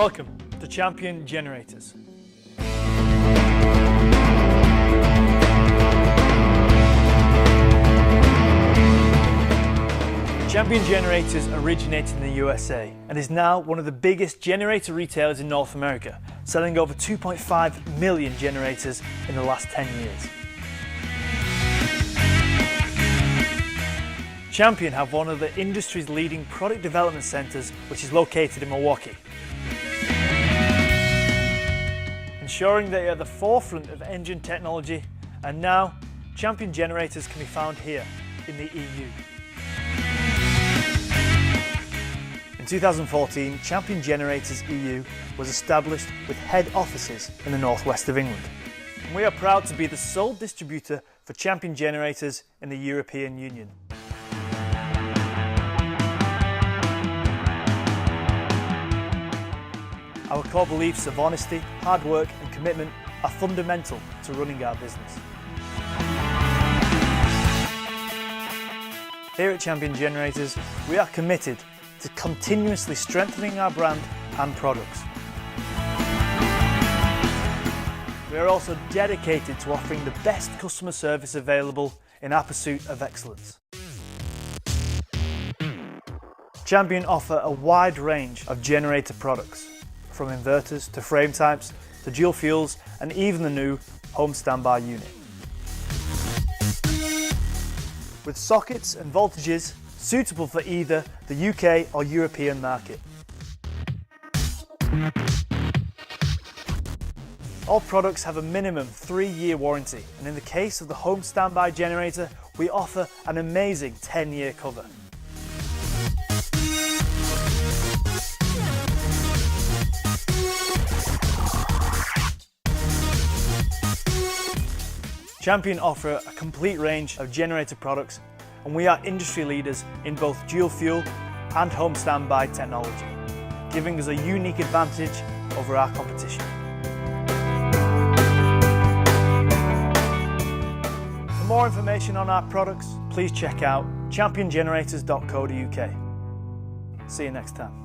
Welcome to Champion Generators. Champion Generators originated in the USA and is now one of the biggest generator retailers in North America, selling over 2.5 million generators in the last 10 years. Champion have one of the industry's leading product development centres, which is located in Milwaukee, ensuring they are at the forefront of engine technology, and now Champion Generators can be found here in the EU. In 2014, Champion Generators EU was established with head offices in the northwest of England. And we are proud to be the sole distributor for Champion Generators in the European Union. Our core beliefs of honesty, hard work and commitment are fundamental to running our business. Here at Champion Generators, we are committed to continuously strengthening our brand and products. We are also dedicated to offering the best customer service available in our pursuit of excellence. Champion offer a wide range of generator products, from inverters to frame types to dual fuels and even the new home standby unit. With sockets and voltages suitable for either the UK or European market. All products have a minimum 3-year warranty, and in the case of the home standby generator, we offer an amazing 10-year cover. Champion offer a complete range of generator products, and we are industry leaders in both dual fuel and home standby technology, giving us a unique advantage over our competition. For more information on our products, please check out championgenerators.co.uk. See you next time.